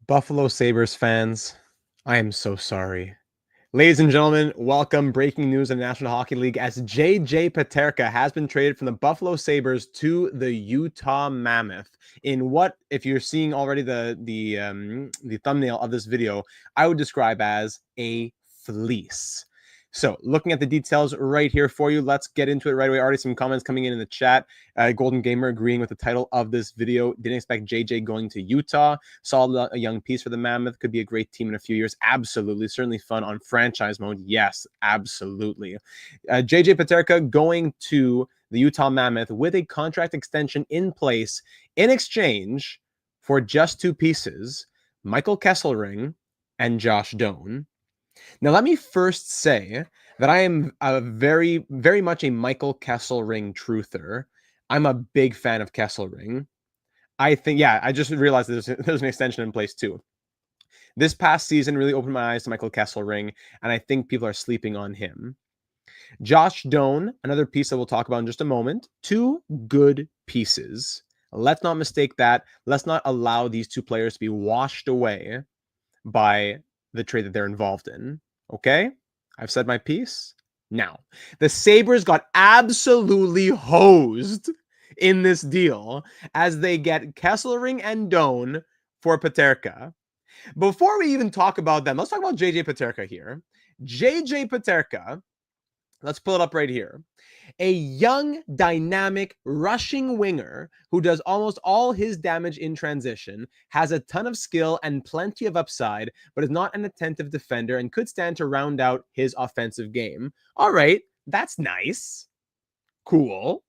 Buffalo Sabres fans, I am so sorry. Ladies and gentlemen, welcome. Breaking news in the National Hockey League as J.J. Peterka has been traded from the Buffalo Sabres to the Utah Mammoth. In what, if you're seeing already the thumbnail of this video, I would describe as a fleece. So, looking at the details right here for you, let's get into it right away. Already some comments coming in the chat. Golden Gamer agreeing with the title of this video. Didn't expect JJ going to Utah. Saw a young piece for the Mammoth. Could be a great team in a few years. Absolutely. Certainly fun on franchise mode. Yes, absolutely. JJ Peterka going to the Utah Mammoth with a contract extension in place in exchange for just two pieces, Michael Kesselring and Josh Doan. Now, let me first say that I am a very, very much a Michael Kesselring truther. I'm a big fan of Kesselring. I think, yeah, I just realized there's an extension in place too. This past season really opened my eyes to Michael Kesselring, and I think people are sleeping on him. Josh Doan, another piece that we'll talk about in just a moment. Two good pieces. Let's not mistake that. Let's not allow these two players to be washed away by the trade that they're involved in. Okay? I've said my piece. Now, the Sabres got absolutely hosed in this deal as they get Kesselring and Doan for Peterka. Before we even talk about them, let's talk about JJ Peterka here. JJ Peterka, let's pull it up right here. A young, dynamic, rushing winger who does almost all his damage in transition, has a ton of skill and plenty of upside, but is not an attentive defender and could stand to round out his offensive game. All right, that's nice. Cool.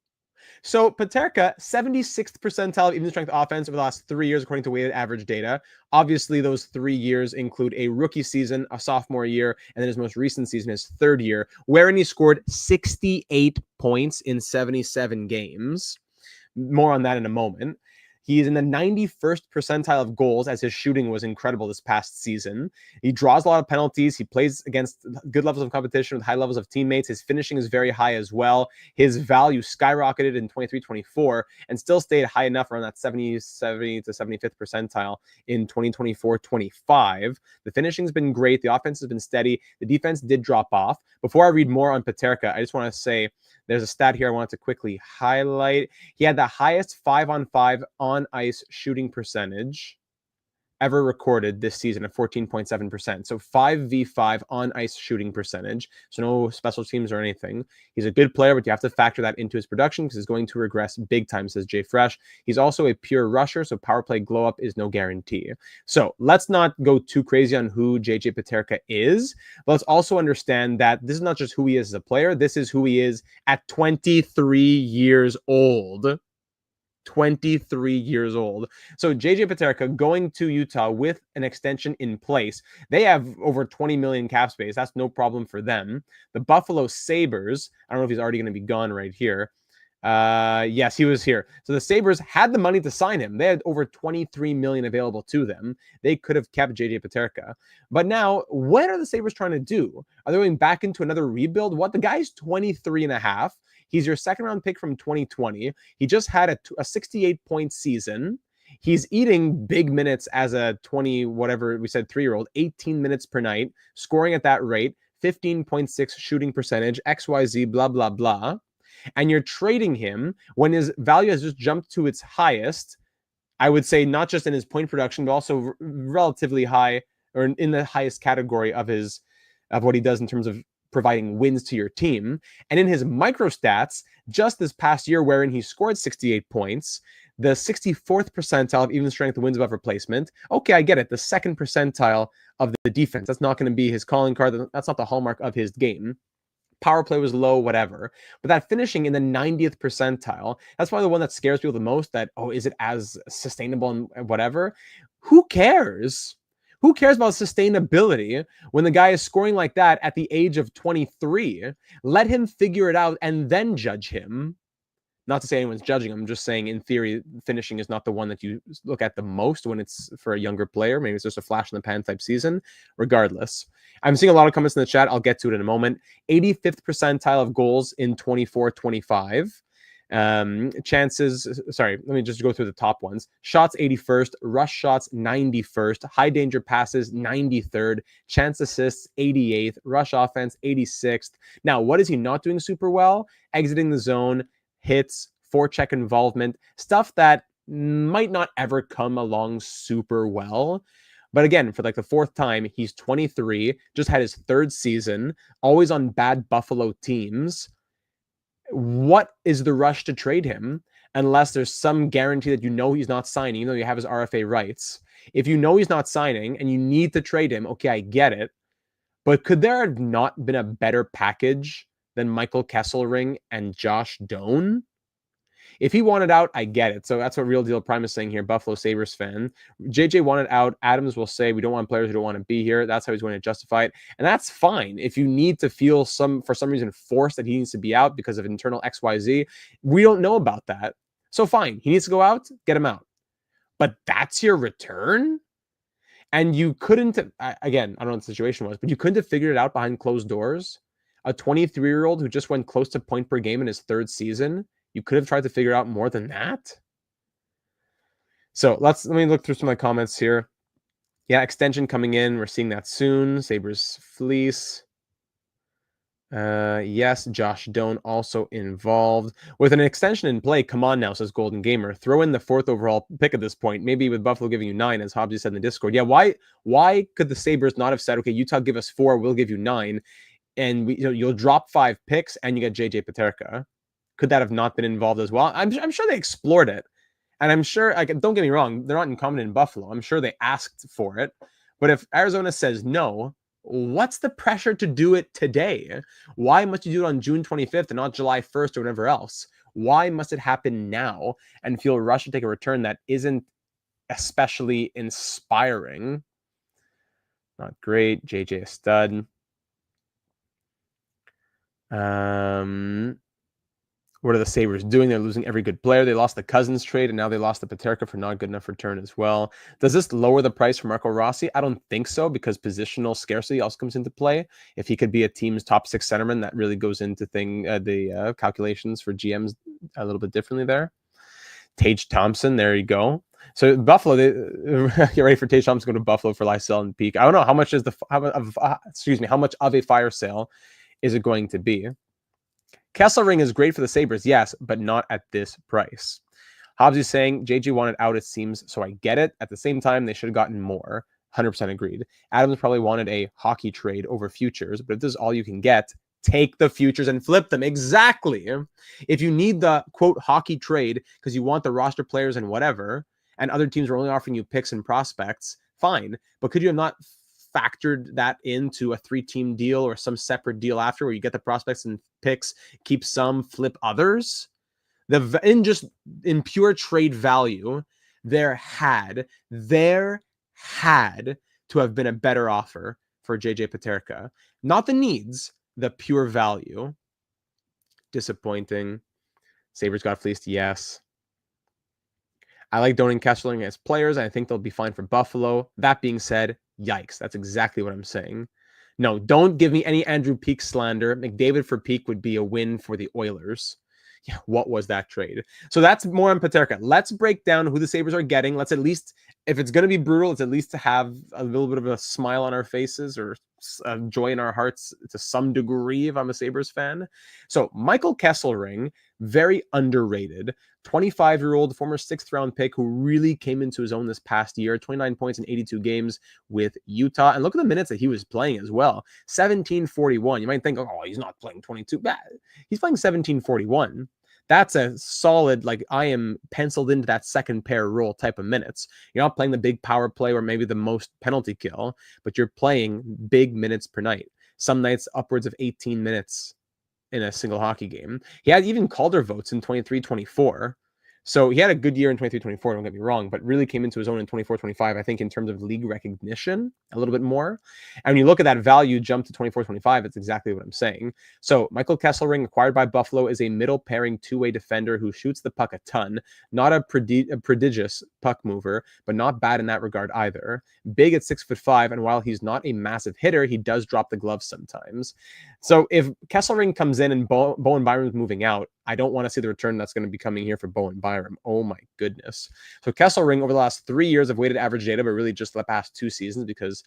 So Peterka, 76th percentile of even strength offense over the last 3 years, according to weighted average data. Obviously, those 3 years include a rookie season, a sophomore year, and then his most recent season, his third year, wherein he scored 68 points in 77 games. More on that in a moment. He is in the 91st percentile of goals, as his shooting was incredible this past season. He draws a lot of penalties. He plays against good levels of competition with high levels of teammates. His finishing is very high as well. His value skyrocketed in 23-24 and still stayed high enough around that 70 to 75th percentile in 2024-25. The finishing's been great. The offense has been steady. The defense did drop off. Before I read more on Peterka, I just want to say there's a stat here I wanted to quickly highlight. He had the highest 5-on-5 on-ice shooting percentage ever recorded this season at 14.7%. So 5v5 on-ice shooting percentage. So no special teams or anything. He's a good player, but you have to factor that into his production because he's going to regress big time, says Jay Fresh. He's also a pure rusher, so power play glow-up is no guarantee. So let's not go too crazy on who JJ Peterka is, but let's also understand that this is not just who he is as a player. This is who he is at 23 years old. 23 years old. So JJ Peterka going to Utah with an extension in place. They have over 20 million cap space. That's no problem for them. The Buffalo Sabres, I don't know if he's already going to be gone right here. Yes, he was here. So the Sabres had the money to sign him. They had over 23 million available to them. They could have kept JJ Peterka. But now, what are the Sabres trying to do? Are they going back into another rebuild? What? The guy's 23 and a half. He's your second round pick from 2020. He just had a 68-point season. He's eating big minutes as a 20, whatever we said, 3-year-old, 18 minutes per night, scoring at that rate, 15.6 shooting percentage, XYZ, blah, blah, blah. And you're trading him when his value has just jumped to its highest. I would say not just in his point production, but also relatively high, or in the highest category of what he does in terms of providing wins to your team. And in his micro stats, just this past year, wherein he scored 68 points, the 64th percentile of even strength wins above replacement. Okay, I get it. The second percentile of the defense. That's not going to be his calling card. That's not the hallmark of his game. Power play was low, whatever. But that finishing in the 90th percentile, that's probably the one that scares people the most, that, oh, is it as sustainable and whatever? Who cares? Who cares about sustainability when the guy is scoring like that at the age of 23? Let him figure it out and then judge him. Not to say anyone's judging him. I'm just saying, in theory, finishing is not the one that you look at the most when it's for a younger player. Maybe it's just a flash in the pan type season. Regardless, I'm seeing a lot of comments in the chat. I'll get to it in a moment. 85th percentile of goals in 24-25. Chances, sorry, let me just go through the top ones. Shots 81st, rush shots 91st, high danger passes 93rd, chance assists 88th, rush offense 86th. Now, what is he not doing super well? Exiting the zone, hits, forecheck involvement, stuff that might not ever come along super well. But again, for like the fourth time, he's 23, just had his third season, always on bad Buffalo teams. What is the rush to trade him unless there's some guarantee that he's not signing, even though you have his RFA rights? If you know he's not signing and you need to trade him, okay, I get it. But could there have not been a better package than Michael Kesselring and Josh Doan? If he wanted out, I get it. So that's what Real Deal Prime is saying here, Buffalo Sabres fan. JJ wanted out. Adams will say, we don't want players who don't want to be here. That's how he's going to justify it. And that's fine. If you need to feel for some reason forced that he needs to be out because of internal XYZ, we don't know about that. So fine. He needs to go out, get him out. But that's your return? And you couldn't, again, I don't know what the situation was, but you couldn't have figured it out behind closed doors. A 23-year-old who just went close to point per game in his third season, you could have tried to figure out more than that. So let me look through some of my comments here. Yeah, extension coming in. We're seeing that soon. Sabres fleece. Yes, Josh Doan also involved. With an extension in play, come on now, says Golden Gamer. Throw in the 4th overall pick at this point. Maybe with Buffalo giving you 9, as Hobbsy said in the Discord. Yeah, why could the Sabres not have said, okay, Utah give us 4, we'll give you 9, and you'll drop 5 picks and you get JJ Peterka? Could that have not been involved as well? I'm sure they explored it. And I'm sure, don't get me wrong, they're not incompetent in Buffalo. I'm sure they asked for it. But if Arizona says no, what's the pressure to do it today? Why must you do it on June 25th and not July 1st or whatever else? Why must it happen now and feel rushed to take a return that isn't especially inspiring? Not great. JJ a stud. What are the Sabres doing? They're losing every good player. They lost the Cousins trade, and now they lost the Peterka for not good enough return as well. Does this lower the price for Marco Rossi? I don't think so, because positional scarcity also comes into play. If he could be a team's top 6 centerman, that really goes into the calculations for GMs a little bit differently there. Tage Thompson, there you go. So Buffalo, get ready for Tage Thompson to go to Buffalo for Lysell and Peak. I don't know how much is how much of a fire sale is it going to be? Kesselring is great for the Sabres, yes, but not at this price. Hobbs is saying JJ wanted out, it seems, so I get it. At the same time, they should have gotten more. 100% agreed. Adams probably wanted a hockey trade over futures, but if this is all you can get, take the futures and flip them. Exactly. If you need the, quote, hockey trade because you want the roster players and whatever, and other teams are only offering you picks and prospects, fine. But could you have not factored that into a 3-team deal or some separate deal after where you get the prospects and picks, keep some, flip others? In pure trade value, there had to have been a better offer for JJ Peterka. Not the needs, the pure value. Disappointing. Sabres got fleeced, yes. I like Doan and Kesselring as players. I think they'll be fine for Buffalo. That being said, yikes. That's exactly what I'm saying. No, don't give me any Andrew Peak slander. McDavid for Peak would be a win for the Oilers. Yeah, what was that trade? So that's more on Peterka. Let's break down who the Sabres are getting. Let's at least, if it's going to be brutal, it's at least to have a little bit of a smile on our faces or joy in our hearts to some degree if I'm a Sabres fan. So Michael Kesselring, very underrated. 25-year-old former 6th-round pick who really came into his own this past year. 29 points in 82 games with Utah. And look at the minutes that he was playing as well. 17:41. You might think, oh, he's not playing 22. He's playing 17:41. That's a solid, like, I am penciled into that second pair role type of minutes. You're not playing the big power play or maybe the most penalty kill, but you're playing big minutes per night. Some nights upwards of 18 minutes in a single hockey game. He had even Calder votes in 23-24. So he had a good year in 23-24, don't get me wrong, but really came into his own in 24-25, I think, in terms of league recognition, a little bit more. And when you look at that value jump to 24-25, it's exactly what I'm saying. So Michael Kesselring, acquired by Buffalo, is a middle pairing 2-way defender who shoots the puck a ton. Not a prodigious puck mover, but not bad in that regard either. Big at 6'5", and while he's not a massive hitter, he does drop the gloves sometimes. So if Kesselring comes in and Bowen Byram's moving out, I don't want to see the return that's going to be coming here for Bowen Byram. Oh my goodness. So Kesselring over the last 3 years of weighted average data, but really just the past 2 seasons, because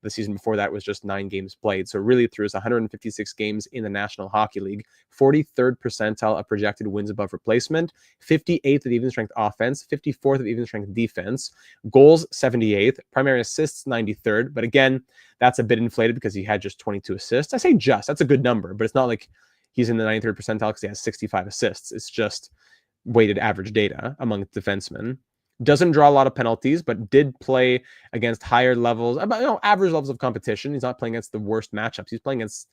the season before that was just 9 games played. So really through his 156 games in the National Hockey League, 43rd percentile of projected wins above replacement, 58th of even strength offense, 54th of even strength defense, goals 78th, primary assists 93rd. But again, that's a bit inflated because he had just 22 assists. I say just, that's a good number, but it's not like he's in the 93rd percentile because he has 65 assists. It's just weighted average data among defensemen. Doesn't draw a lot of penalties, but did play against higher levels, about average levels of competition. He's not playing against the worst matchups. He's playing against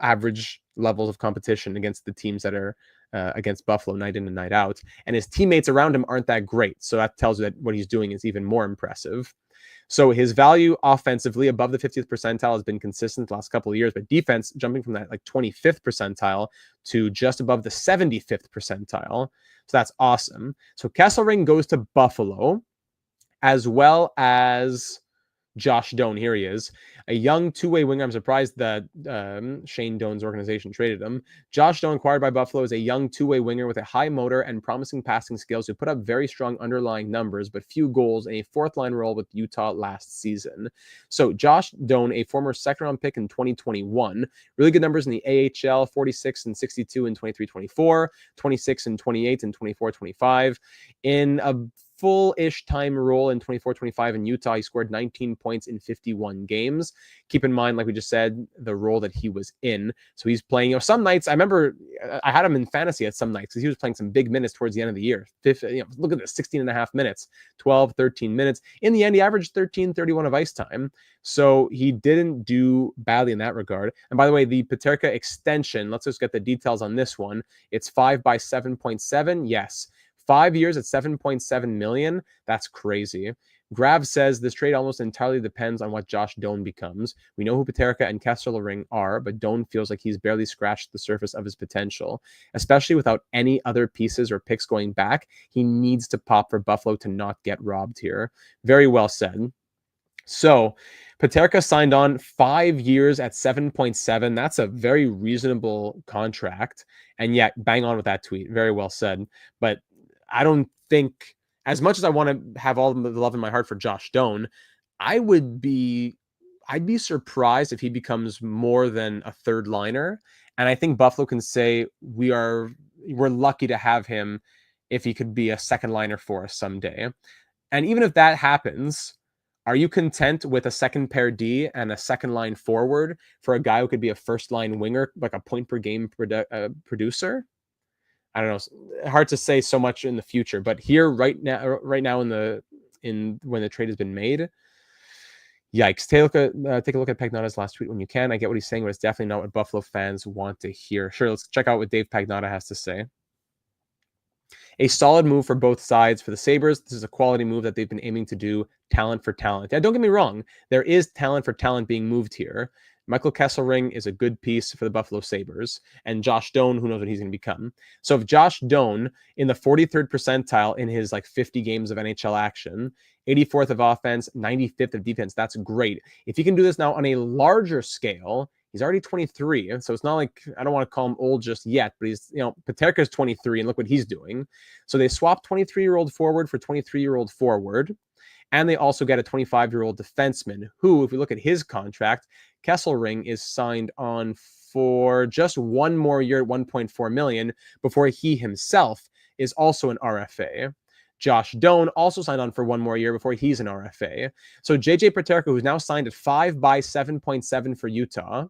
average levels of competition against the teams that are against Buffalo night in and night out. And his teammates around him aren't that great. So that tells you that what he's doing is even more impressive. So his value offensively above the 50th percentile has been consistent the last couple of years, but defense jumping from that like 25th percentile to just above the 75th percentile. So that's awesome. So Kesselring goes to Buffalo, as well as Josh Doan. Here he is, a young two-way winger. I'm surprised that Shane Doan's organization traded him. Josh Doan, acquired by Buffalo, is a young two-way winger with a high motor and promising passing skills who put up very strong underlying numbers, but few goals in a fourth-line role with Utah last season. So Josh Doan, a former second-round pick in 2021, really good numbers in the AHL, 46 and 62 in 23-24, 26 and 28 in 24-25. In a full-ish time role in 24-25 in Utah, he scored 19 points in 51 games. Keep in mind, like we just said, the role that he was in. So he's playing, some nights, I remember I had him in fantasy at some nights because he was playing some big minutes towards the end of the year. Look at this, 16 and a half minutes, 12, 13 minutes. In the end, he averaged 13-31 of ice time. So he didn't do badly in that regard. And by the way, the Peterka extension, let's just get the details on this one. It's 5 by 7.7. Yes. 5 years at 7.7 million. That's crazy. Grav says this trade almost entirely depends on what Josh Doan becomes. We know who Peterka and Kesselring are, but Doan feels like he's barely scratched the surface of his potential, especially without any other pieces or picks going back. He needs to pop for Buffalo to not get robbed here. Very well said. So Peterka signed on 5 years at 7.7. That's a very reasonable contract. And yet, bang on with that tweet. Very well said. But I don't think, as much as I want to have all the love in my heart for Josh Doan, I'd be surprised if he becomes more than a third liner. And I think Buffalo can say we're lucky to have him if he could be a second liner for us someday. And even if that happens, are you content with a second pair D and a second line forward for a guy who could be a first line winger, like a point per game producer? I don't know. Hard to say so much in the future, but here right now in when the trade has been made, yikes. Take a look at Pagnata's last tweet when you can. I get what he's saying, but it's definitely not what Buffalo fans want to hear. Sure, let's check out what Dave Pagnata has to say. A solid move for both sides for the Sabres. This is a quality move that they've been aiming to do, talent for talent. Yeah, don't get me wrong. There is talent for talent being moved here. Michael Kesselring is a good piece for the Buffalo Sabres. And Josh Doan, who knows what he's going to become. So if Josh Doan in the 43rd percentile in his 50 games of NHL action, 84th of offense, 95th of defense, that's great. If he can do this now on a larger scale, he's already 23. So it's not like, I don't want to call him old just yet, but he's, Peterka's 23 and look what he's doing. So they swapped 23-year-old forward for 23-year-old forward. And they also get a 25-year-old defenseman who, if we look at his contract, Kesselring is signed on for just one more year at 1.4 million before he himself is also an RFA. Josh Doan also signed on for one more year before he's an RFA. So JJ Peterka, who's now signed at 5 by 7.7 for Utah.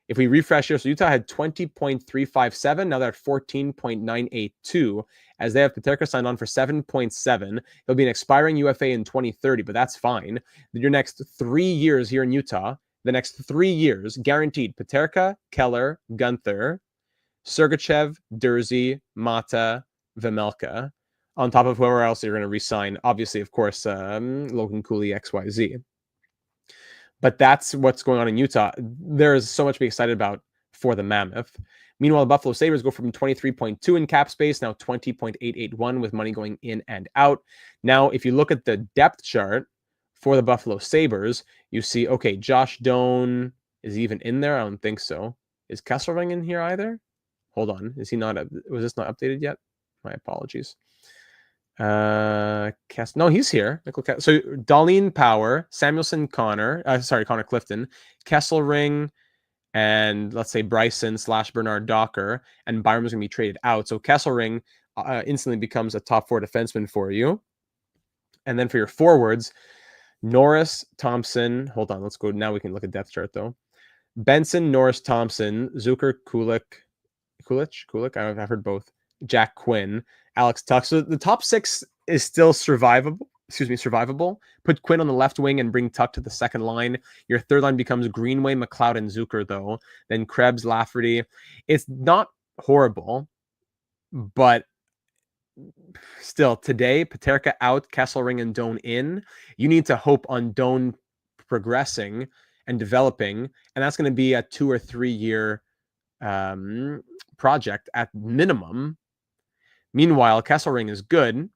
If we refresh here, so Utah had 20.357. Now they're at 14.982 as they have Peterka signed on for 7.7. He'll be an expiring UFA in 2030, but that's fine. Your next 3 years here in Utah, the next 3 years, guaranteed. Peterka, Keller, Gunther, Sergachev, Dursey, Mata, Vemelka, on top of whoever else you're going to re-sign. Obviously, of course, Logan Cooley, XYZ. But that's what's going on in Utah. There is so much to be excited about for the Mammoth. Meanwhile, the Buffalo Sabres go from 23.2 in cap space, now 20.881 with money going in and out. Now, if you look at the depth chart for the Buffalo Sabres, you see, okay, Josh Doan is even in there? I don't think so. Is Kesselring in here either? Hold on. Is he not? Was this not updated yet? My apologies. No, he's here. So Darlene Power, Samuelson Connor, Connor Clifton, Kesselring, and let's say Bryson / Bernard Docker, and Byram is going to be traded out. So Kesselring instantly becomes a top 4 defenseman for you. And then for your forwards, Norris, Thompson. Hold on, let's go. Now we can look at depth chart though. Benson, Norris, Thompson, Zucker, Kulich. I've heard both. Jack Quinn, Alex Tuck. So the top 6 is still survivable. Put Quinn on the left wing and bring Tuck to the second line. Your third line becomes Greenway, McLeod, and Zucker, though. Then Krebs, Lafferty. It's not horrible, but still, today, Peterka out, Kesselring and Doan in. You need to hope on Doan progressing and developing, and that's going to be a 2 or 3 year project at minimum. Meanwhile, Kesselring is good,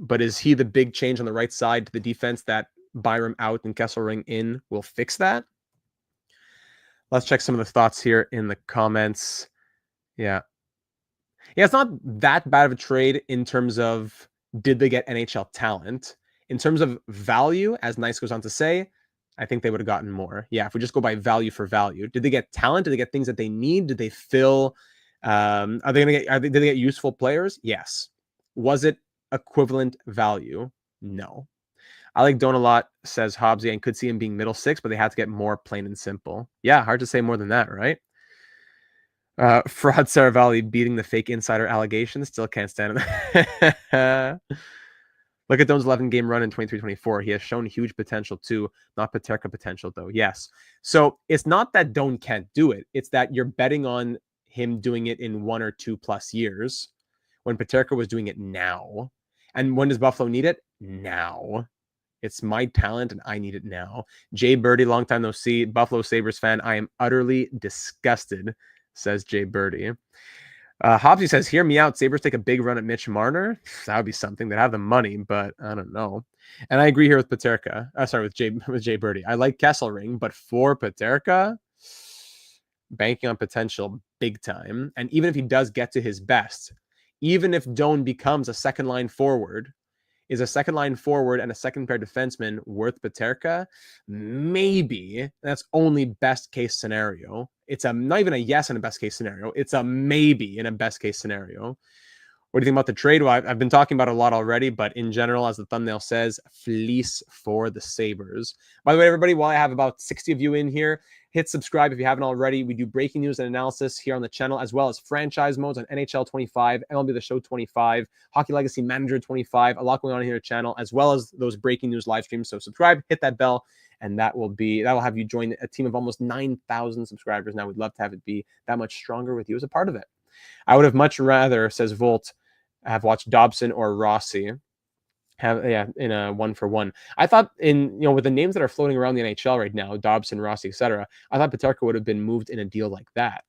but is he the big change on the right side to the defense that Byram out and Kesselring in will fix that? Let's check some of the thoughts here in the comments. Yeah, it's not that bad of a trade in terms of did they get NHL talent. In terms of value, as Nice goes on to say, I think they would have gotten more. Yeah, if we just go by value for value. Did they get talent? Did they get things that they need? Did they fill... did they get useful players? Yes. Was it equivalent value? No. I like Doan a lot, says Hobbsy, and could see him being middle 6, but they had to get more, plain and simple. Yeah, hard to say more than that, right? Fraud Saravalli beating the fake insider allegations. Still can't stand it. Look at Doan's 11-game run in 23-24. He has shown huge potential too. Not Peterka potential, though. Yes. So it's not that Doan can't do it. It's that you're betting on him doing it in 1 or 2+ years when Peterka was doing it now. And when does Buffalo need it? Now. It's my talent and I need it now. Jay Birdie, long time no see. Buffalo Sabres fan. I am utterly disgusted, says Jay Birdie. Hobbsy says, hear me out. Sabres take a big run at Mitch Marner. That would be something. They'd have the money, but I don't know. And I agree here with Peterka. With Jay Birdie. I like Kesselring, but for Peterka, banking on potential big time. And even if he does get to his best, even if Doan becomes a second line forward, is a second line forward and a second pair defenseman worth Peterka? Maybe. That's only best case scenario. It's not even a yes in a best case scenario. It's a maybe in a best case scenario. What do you think about the trade? Well, I've been talking about it a lot already, but in general, as the thumbnail says, fleece for the Sabres. By the way, everybody, while I have about 60 of you in here, hit subscribe if you haven't already. We do breaking news and analysis here on the channel, as well as franchise modes on NHL 25, MLB The Show 25, Hockey Legacy Manager 25, a lot going on here on the channel, as well as those breaking news live streams. So subscribe, hit that bell, and that will have you join a team of almost 9,000 subscribers. Now, we'd love to have it be that much stronger with you as a part of it. I would have much rather, says Volt, have watched Dobson or Rossi in a 1-for-1. I thought with the names that are floating around the NHL right now, Dobson, Rossi, etc., I thought Peterka would have been moved in a deal like that.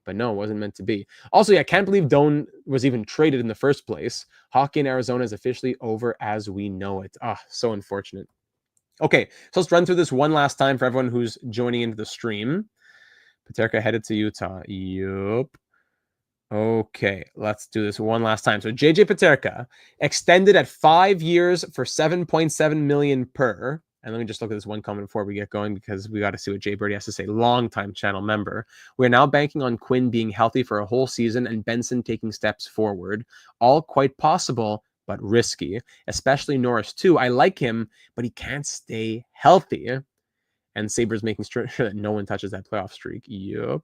But no, it wasn't meant to be. Also, I can't believe Doan was even traded in the first place. Hockey in Arizona is officially over as we know it. So unfortunate. Okay, so let's run through this one last time for everyone who's joining into the stream. Peterka headed to Utah. Yup. Okay, let's do this one last time. So JJ Peterka extended at 5 years for $7.7 million per. And let me just look at this one comment before we get going, because we got to see what Jay Birdie has to say. Long-time channel member. We're now banking on Quinn being healthy for a whole season and Benson taking steps forward. All quite possible, but risky. Especially Norris too. I like him, but he can't stay healthy. And Sabres making sure that no one touches that playoff streak. Yup.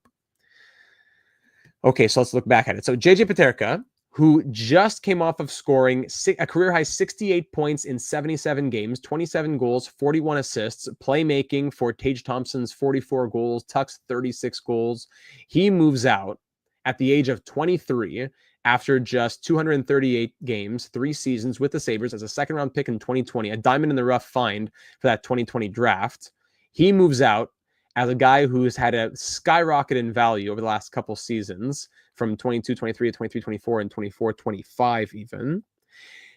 Okay, so let's look back at it. So JJ Peterka, who just came off of scoring a career-high 68 points in 77 games, 27 goals, 41 assists, playmaking for Tage Thompson's 44 goals, Tuck's 36 goals. He moves out at the age of 23 after just 238 games, 3 seasons with the Sabres as a second-round pick in 2020, a diamond in the rough find for that 2020 draft. He moves out as a guy who's had a skyrocket in value over the last couple seasons from 22-23 to 23-24 and 24-25 even.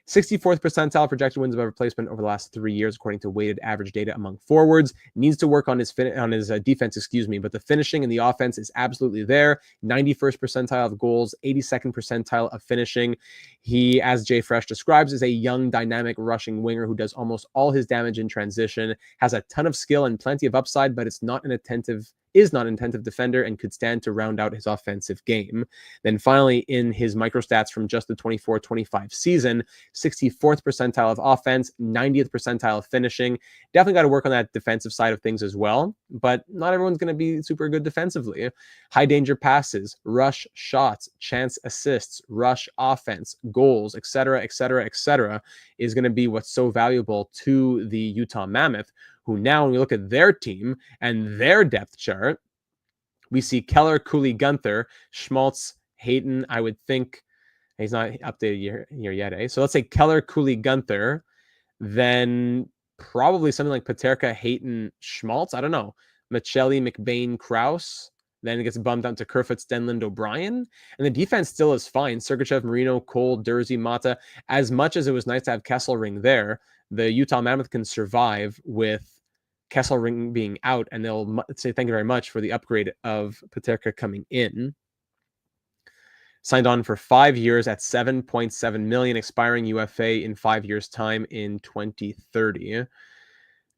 64th percentile projected wins above replacement over the last 3 years, according to weighted average data among forwards. Needs to work on his defense, but the finishing and the offense is absolutely there. 91st percentile of goals, 82nd percentile of finishing. He, as Jay Fresh describes, is a young, dynamic, rushing winger who does almost all his damage in transition, has a ton of skill and plenty of upside, but is not an attentive defender and could stand to round out his offensive game. Then finally, in his microstats from just the 24-25 season, 64th percentile of offense, 90th percentile of finishing. Definitely got to work on that defensive side of things as well, but not everyone's going to be super good defensively. High danger passes, rush shots, chance assists, rush offense, goals, etc., etc., etc., is going to be what's so valuable to the Utah Mammoth, who now, when we look at their team and their depth chart, we see Keller, Cooley, Gunther, Schmaltz, Hayton. I would think he's not updated here yet, eh? So let's say Keller, Cooley, Gunther, then probably something like Peterka, Hayton, Schmaltz. I don't know. Michelli, McBain, Krause. Then it gets bumped down to Kerfoot, Stenlund, O'Brien. And the defense still is fine. Sergachev, Marino, Cole, Dursey, Mata. As much as it was nice to have Kesselring there, the Utah Mammoth can survive with Kesselring being out, and they'll say thank you very much for the upgrade of Peterka coming in. Signed on for 5 years at $7.7 million, expiring UFA in 5 years' time in 2030.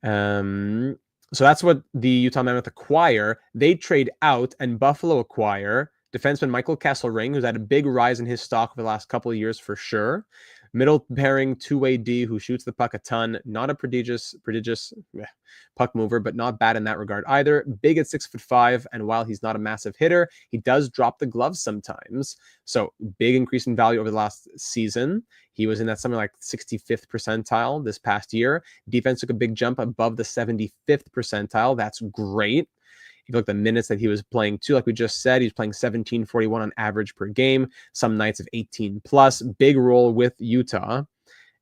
So that's what the Utah Mammoth acquire. They trade out, and Buffalo acquire defenseman Michael Kesselring, who's had a big rise in his stock over the last couple of years for sure. Middle pairing, two-way D who shoots the puck a ton. Not a prodigious puck mover, but not bad in that regard either. Big at 6'5", and while he's not a massive hitter, he does drop the gloves sometimes. So big increase in value over the last season. He was in that something like 65th percentile this past year. Defense took a big jump above the 75th percentile. That's great. If you look at the minutes that he was playing too, like we just said, he's playing 17:41 on average per game, some nights of 18 plus. Big role with Utah.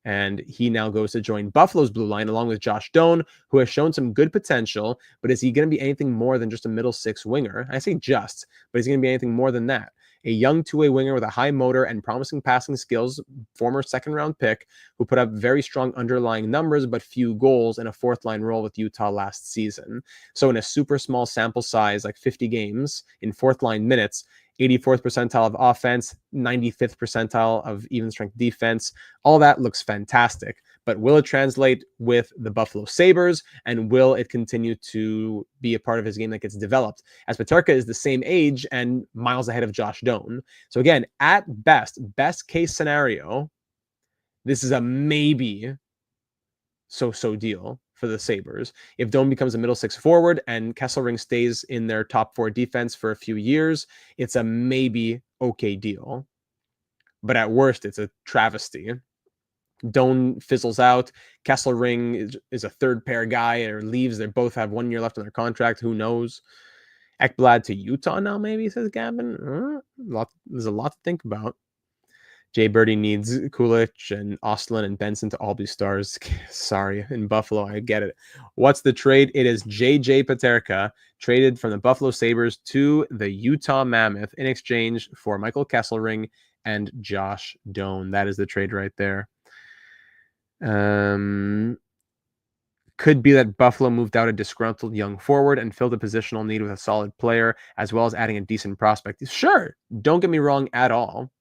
And he now goes to join Buffalo's blue line along with Josh Doan, who has shown some good potential. But is he going to be anything more than just a middle six winger? I say just, but is he going to be anything more than that? A young two-way winger with a high motor and promising passing skills, former second-round pick, who put up very strong underlying numbers but few goals in a fourth-line role with Utah last season. So in a super small sample size, like 50 games in fourth-line minutes, 84th percentile of offense, 95th percentile of even strength defense. All that looks fantastic. But will it translate with the Buffalo Sabres? And will it continue to be a part of his game that gets developed? As Peterka is the same age and miles ahead of Josh Doan. So again, at best case scenario, this is a maybe so-so deal for the Sabres. If Doan becomes a middle six forward and Kesselring stays in their top four defense for a few years, it's a maybe okay deal. But at worst, it's a travesty. Doan fizzles out. Kesselring is a third pair guy or leaves. They both have 1 year left on their contract. Who knows? Ekblad to Utah now, maybe, says Gavin. There's a lot to think about. Jay Birdie needs Kulich and Ostlund and Benson to all be stars. Sorry, in Buffalo, I get it. What's the trade? It is J.J. Peterka, traded from the Buffalo Sabres to the Utah Mammoth in exchange for Michael Kesselring and Josh Doan. That is the trade right there. Could be that Buffalo moved out a disgruntled young forward and filled a positional need with a solid player, as well as adding a decent prospect. Sure, don't get me wrong at all.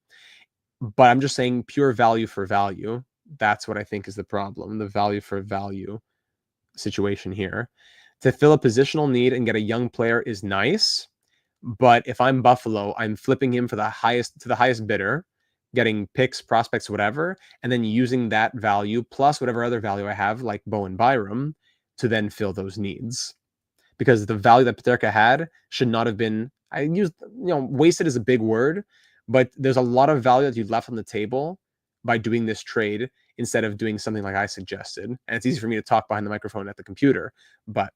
But I'm just saying pure value for value. That's what I think is the problem, the value for value situation here. To fill a positional need and get a young player is nice, but if I'm Buffalo, I'm flipping him for the highest bidder, getting picks, prospects, whatever, and then using that value plus whatever other value I have, like Bo and Byram, to then fill those needs. Because the value that Peterka had should not have been, wasted is a big word, but there's a lot of value that you left on the table by doing this trade instead of doing something like I suggested. And it's easy for me to talk behind the microphone at the computer. But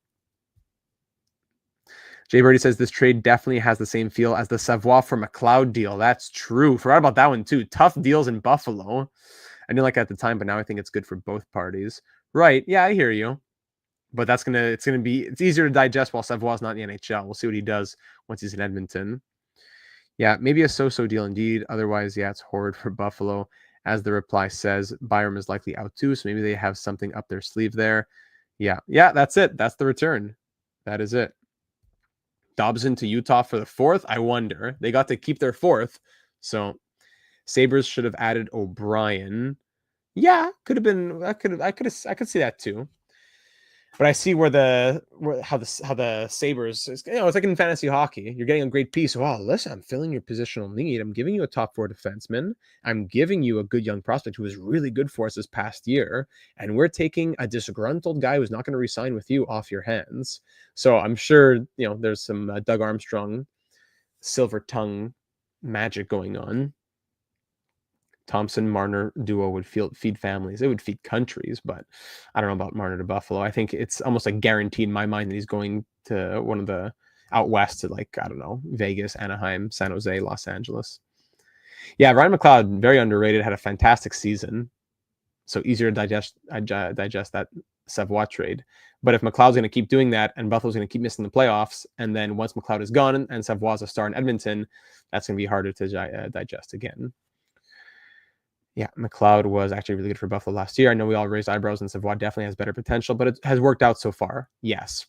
Jay Birdie says this trade definitely has the same feel as the Savoie for McLeod deal. That's true. Forgot about that one too. Tough deals in Buffalo. I didn't like it at the time, but now I think it's good for both parties. Right. Yeah, I hear you. But it's easier to digest while Savoie's not in the NHL. We'll see what he does once he's in Edmonton. Yeah, maybe a so-so deal indeed. Otherwise, yeah, it's horrid for Buffalo. As the reply says, Byram is likely out too, so maybe they have something up their sleeve there. Yeah, that's it. That's the return. That is it. Dobson to Utah for the fourth. I wonder. They got to keep their fourth, so Sabres should have added O'Brien. Yeah, could have been. I could see that too. But I see how the Sabres is, it's like in fantasy hockey. You're getting a great piece. Wow, listen, I'm filling your positional need. I'm giving you a top 4 defenseman. I'm giving you a good young prospect who was really good for us this past year. And we're taking a disgruntled guy who's not going to resign with you off your hands. So I'm sure, there's some Doug Armstrong silver tongue magic going on. Thompson Marner duo would feed families. It would feed countries, but I don't know about Marner to Buffalo. I think it's almost like guaranteed in my mind that he's going to one of the out west to, like, I don't know, Vegas, Anaheim, San Jose, Los Angeles. Yeah, Ryan McLeod, very underrated, had a fantastic season. So easier to digest that Savoie trade. But if McLeod's going to keep doing that and Buffalo's going to keep missing the playoffs, and then once McLeod is gone and Savoie's a star in Edmonton, that's going to be harder to digest again. Yeah, McLeod was actually really good for Buffalo last year. I know we all raised eyebrows, and Savoie definitely has better potential, but it has worked out so far. Yes.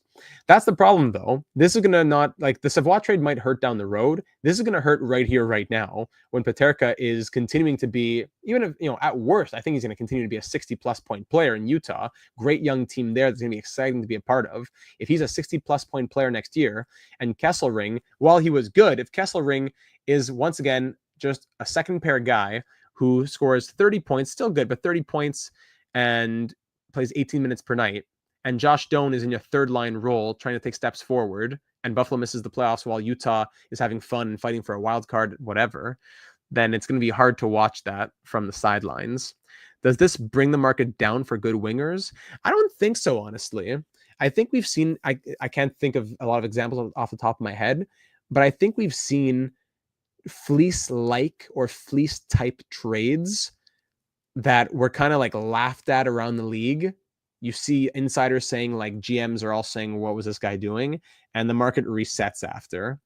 That's the problem, though. This is going to not, like, the Savoie trade might hurt down the road. This is going to hurt right here, right now, when Peterka is continuing to be, even if, at worst, I think he's going to continue to be a 60-plus point player in Utah. Great young team there that's going to be exciting to be a part of. If he's a 60-plus point player next year, and Kesselring, while he was good, if Kesselring is, once again, just a second pair guy who scores 30 points, still good, but 30 points and plays 18 minutes per night, and Josh Doan is in a third-line role trying to take steps forward, and Buffalo misses the playoffs while Utah is having fun and fighting for a wild card, whatever, then it's going to be hard to watch that from the sidelines. Does this bring the market down for good wingers? I don't think so, honestly. I think we've seen, I can't think of a lot of examples off the top of my head, but I think we've seen fleece-like or fleece-type trades that were kind of like laughed at around the league. You see insiders saying, like, GMs are all saying, what was this guy doing? And the market resets after.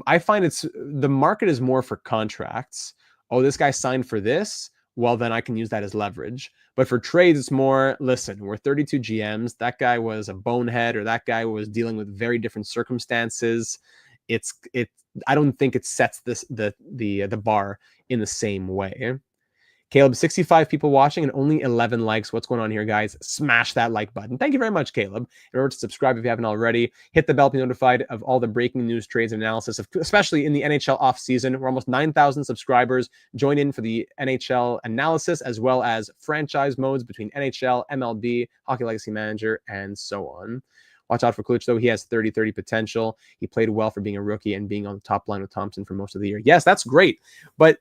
I find the market is more for contracts. Oh, this guy signed for this. Well, then I can use that as leverage. But for trades, it's more, listen, we're 32 GMs. That guy was a bonehead, or that guy was dealing with very different circumstances. I don't think it sets the bar in the same way. Caleb, 65 people watching and only 11 likes. What's going on here, guys? Smash that like button. Thank you very much, Caleb. In order to subscribe if you haven't already, hit the bell to be notified of all the breaking news, trades, and analysis, especially in the NHL offseason. We're almost 9,000 subscribers. Join in for the NHL analysis, as well as franchise modes between NHL, MLB, Hockey Legacy Manager, and so on. Watch out for Kluch, though. He has 30-30 potential. He played well for being a rookie and being on the top line with Thompson for most of the year. Yes, that's great. But,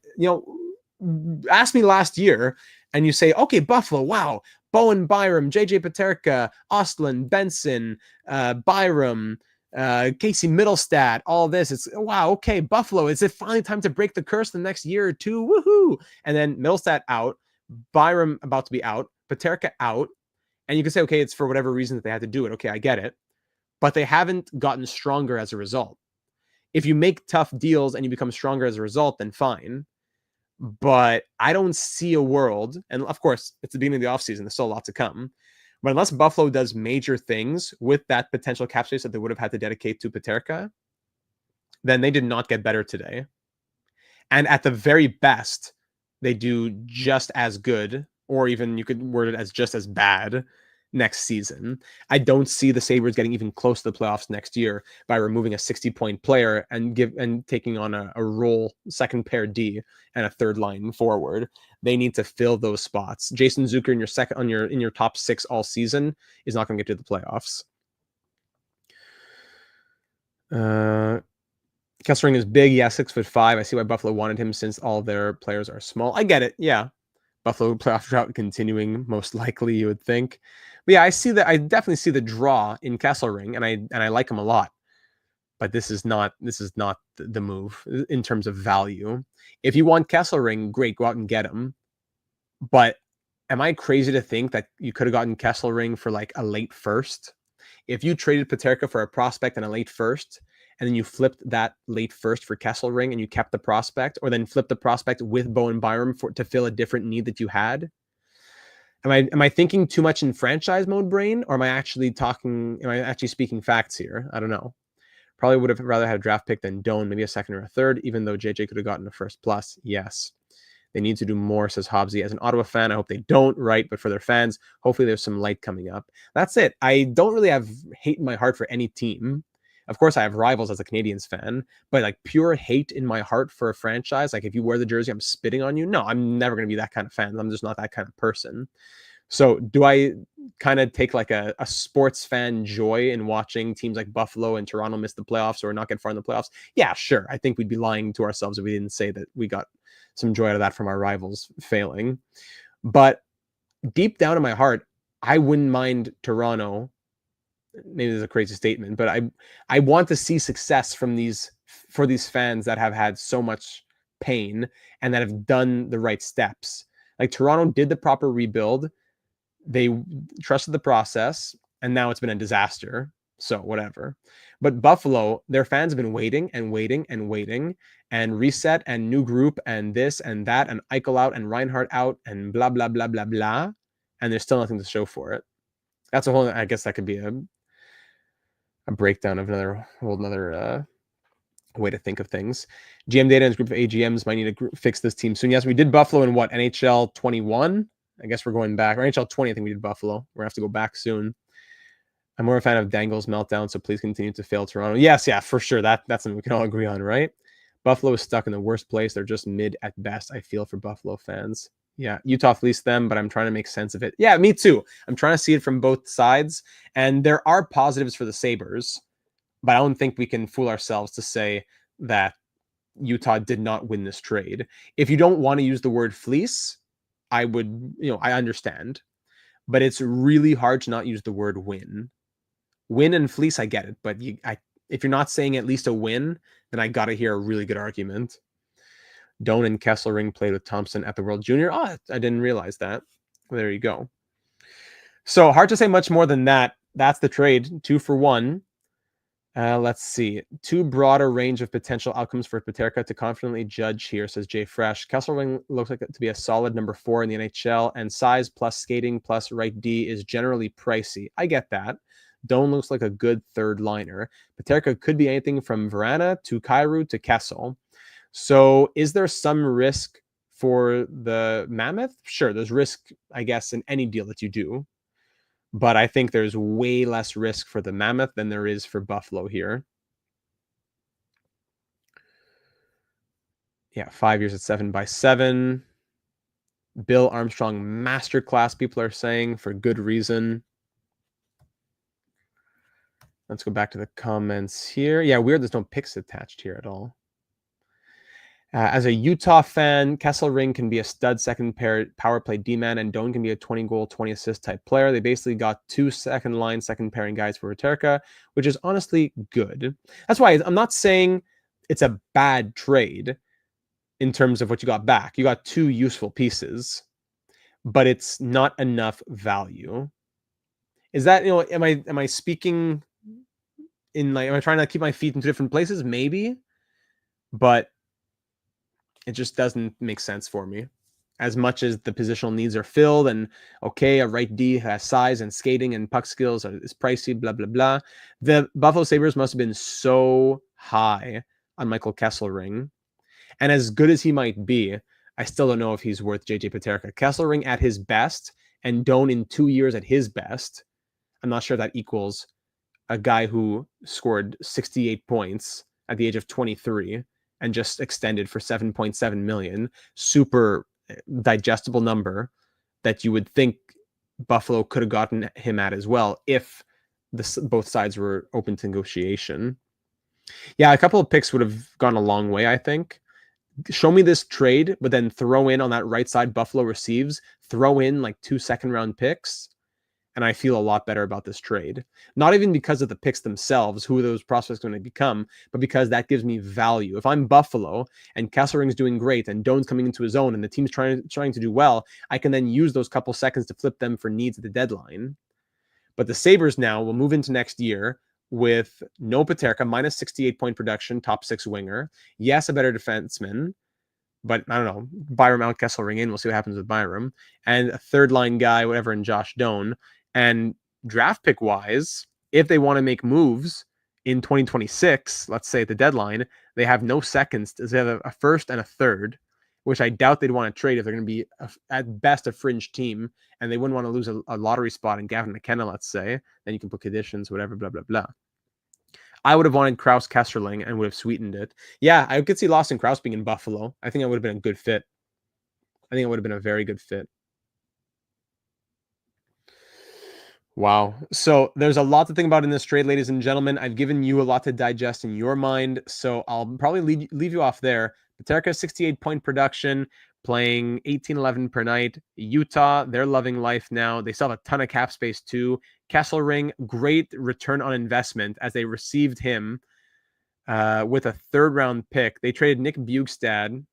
ask me last year and you say, okay, Buffalo, wow, Bowen Byram, JJ Peterka, Ostlund, Benson, Byram, Casey Middlestat, all this. It's, wow, okay, Buffalo, is it finally time to break the curse the next year or two? Woohoo! And then Middlestat out, Byram about to be out, Peterka out. And you can say, okay, it's for whatever reason that they had to do it. Okay, I get it. But they haven't gotten stronger as a result. If you make tough deals and you become stronger as a result, then fine. But I don't see a world, and of course, it's the beginning of the offseason, there's still a lot to come. But unless Buffalo does major things with that potential cap space that they would have had to dedicate to Peterka, then they did not get better today. And at the very best, they do just as good, or even you could word it as just as bad next season. I don't see the Sabres getting even close to the playoffs next year by removing a 60-point player and taking on a role second pair D and a third line forward. They need to fill those spots. Jason Zucker in your top 6 all season is not going to get to the playoffs. Kesselring is big. Yeah, 6'5". I see why Buffalo wanted him since all their players are small. I get it. Yeah. Buffalo playoff drought continuing, most likely, you would think. But yeah, I see that. I definitely see the draw in Kesselring, and I like him a lot. But this is not the move in terms of value. If you want Kesselring, great, go out and get him. But am I crazy to think that you could have gotten Kesselring for like a late first? If you traded Peterka for a prospect and a late first, and then you flipped that late first for Kesselring and you kept the prospect, or then flipped the prospect with Bowen Byram to fill a different need that you had? Am I thinking too much in franchise mode brain, or am I actually speaking facts here? I don't know. Probably would have rather had a draft pick than Doan, maybe a second or a third, even though JJ could have gotten a first plus. Yes. They need to do more, says Hobbsy. As an Ottawa fan, I hope they don't, right? But for their fans, hopefully there's some light coming up. That's it. I don't really have hate in my heart for any team. Of course, I have rivals as a Canadiens fan, but like pure hate in my heart for a franchise, like if you wear the jersey, I'm spitting on you. No, I'm never going to be that kind of fan. I'm just not that kind of person. So do I kind of take like a sports fan joy in watching teams like Buffalo and Toronto miss the playoffs or not get far in the playoffs? Yeah, sure. I think we'd be lying to ourselves if we didn't say that we got some joy out of that from our rivals failing. But deep down in my heart, I wouldn't mind Toronto. Maybe this is a crazy statement, but I want to see success for these fans that have had so much pain and that have done the right steps. Like Toronto did the proper rebuild. They trusted the process, and now it's been a disaster. So whatever. But Buffalo, their fans have been waiting and waiting and waiting, and reset and new group and this and that and Eichel out and Reinhardt out and blah blah blah blah blah, and there's still nothing to show for it. That's a whole. I guess that could be a breakdown of another way to think of things. GM Data and his group of AGMs might need to fix this team soon. Yes, we did Buffalo in what, NHL 21? I guess we're going back. Or NHL 20, I think we did Buffalo. We're going to have to go back soon. I'm more a fan of Dangle's meltdown, so please continue to fail Toronto. Yes, yeah, for sure. That's something we can all agree on, right? Buffalo is stuck in the worst place. They're just mid at best. I feel for Buffalo fans. Yeah, Utah fleeced them, but I'm trying to make sense of it. Yeah, me too. I'm trying to see it from both sides. And there are positives for the Sabres, but I don't think we can fool ourselves to say that Utah did not win this trade. If you don't want to use the word fleece, I would, I understand. But it's really hard to not use the word win. Win and fleece, I get it. But if you're not saying at least a win, then I got to hear a really good argument. Doan and Kesselring played with Thompson at the World Junior. Oh, I didn't realize that. Well, there you go. So hard to say much more than that. That's the trade. 2 for 1. Let's see. Too broad a range of potential outcomes for Peterka to confidently judge here, says Jay Fresh. Kesselring looks like to be a solid number 4 in the NHL, and size plus skating plus right D is generally pricey. I get that. Doan looks like a good third liner. Peterka could be anything from Verana to Kyrou to Kessel. So is there some risk for the Mammoth? Sure, there's risk, I guess, in any deal that you do. But I think there's way less risk for the Mammoth than there is for Buffalo here. Yeah, 5 years at 7x7. Bill Armstrong masterclass, people are saying, for good reason. Let's go back to the comments here. Yeah, weird there's no picks attached here at all. As a Utah fan, Kesselring can be a stud second pair power play D-man, and Doan can be a 20-goal, 20-assist type player. They basically got 2 second-line, second-pairing guys for Peterka, which is honestly good. That's why I'm not saying it's a bad trade in terms of what you got back. You got 2 useful pieces, but it's not enough value. Is that, am I speaking in am I trying to keep my feet in 2 different places? Maybe, but it just doesn't make sense for me. As much as the positional needs are filled, and okay, a right D has size and skating and puck skills is pricey, blah, blah, blah. The Buffalo Sabres must have been so high on Michael Kesselring. And as good as he might be, I still don't know if he's worth JJ Peterka. Kesselring at his best and Doan in 2 years at his best, I'm not sure that equals a guy who scored 68 points at the age of 23 and just extended for 7.7 million. Super digestible number that you would think Buffalo could have gotten him at as well if both sides were open to negotiation. Yeah, a couple of picks would have gone a long way, I think. Show me this trade, but then throw in on that right side Buffalo receives, throw in like 2 second-round picks, and I feel a lot better about this trade. Not even because of the picks themselves, who those prospects are going to become, but because that gives me value. If I'm Buffalo and Kesselring's doing great and Doan's coming into his own and the team's trying to do well, I can then use those couple seconds to flip them for needs at the deadline. But the Sabres now will move into next year with no Peterka, minus 68 point production, top 6 winger. Yes, a better defenseman, but I don't know. Byram out, Kesselring in. We'll see what happens with Byram. And a third line guy, whatever, in Josh Doan. And draft pick wise, if they want to make moves in 2026, let's say at the deadline, they have no seconds. They have a first and a third, which I doubt they'd want to trade if they're going to be, at best, a fringe team. And they wouldn't want to lose a lottery spot in Gavin McKenna, let's say. Then you can put conditions, whatever, blah, blah, blah. I would have wanted Krause Kesselring and would have sweetened it. Yeah, I could see Lawson Krause being in Buffalo. I think it would have been a good fit. I think it would have been a very good fit. Wow. So there's a lot to think about in this trade, ladies and gentlemen. I've given you a lot to digest in your mind, so I'll probably leave you off there. Peterka, 68 point production, playing 18-11 per night. Utah, they're loving life now. They still have a ton of cap space too. Kesselring, great return on investment as they received him with a third-round pick. They traded Nick Bjugstad.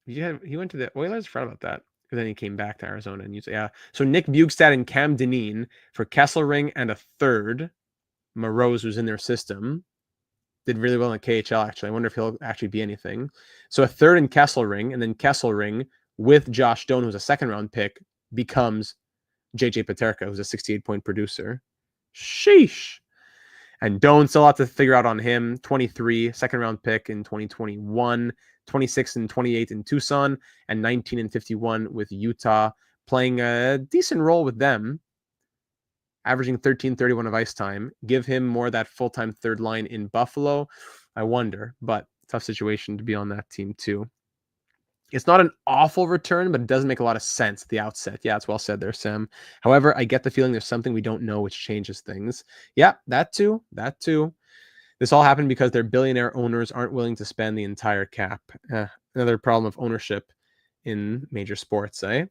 He went to the Oilers. I forgot about that. And then he came back to Arizona and used, yeah. So Nick Bjugstad and Cam Dineen for Kesselring and a third. Morose was in their system. Did really well in the KHL, actually. I wonder if he'll actually be anything. So a third in Kesselring, and then Kesselring with Josh Doan, who's a second-round pick, becomes JJ Peterka, who's a 68-point producer. Sheesh. And Doan still have to figure out on him. 23, second-round pick in 2021. 26 and 28 in Tucson, and 19 and 51 with Utah, playing a decent role with them, averaging 13-31 of ice time. Give him more of that full-time third line in Buffalo. I wonder, but tough situation to be on that team too. It's not an awful return, but it doesn't make a lot of sense at the outset. Yeah, it's well said there, Sam. However, I get the feeling there's something we don't know which changes things. Yeah, that too. This all happened because their billionaire owners aren't willing to spend the entire cap. Another problem of ownership in major sports, eh?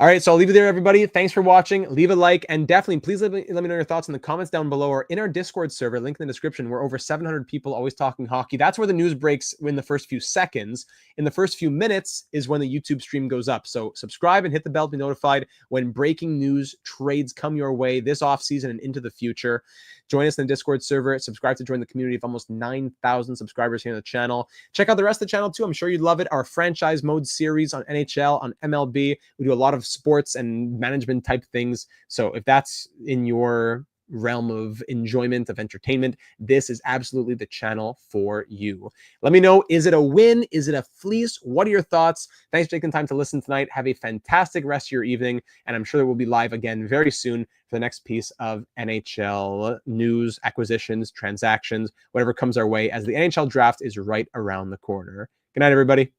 All right, so I'll leave it there, everybody. Thanks for watching. Leave a like, and definitely please let me know your thoughts in the comments down below or in our Discord server, link in the description. We're over 700 people always talking hockey. That's where the news breaks in the first few seconds. In the first few minutes is when the YouTube stream goes up. So subscribe and hit the bell to be notified when breaking news trades come your way this offseason and into the future. Join us in the Discord server. Subscribe to join the community of almost 9,000 subscribers here on the channel. Check out the rest of the channel too. I'm sure you'd love it. Our franchise mode series on NHL, on MLB. We do a lot of sports and management type things. So if that's in your realm of enjoyment, of entertainment, this is absolutely the channel for you. Let me know, is it a win? Is it a fleece? What are your thoughts? Thanks for taking time to listen tonight. Have a fantastic rest of your evening, and I'm sure that we'll be live again very soon for the next piece of NHL news, acquisitions, transactions, whatever comes our way, as the NHL draft is right around the corner. Good night, everybody.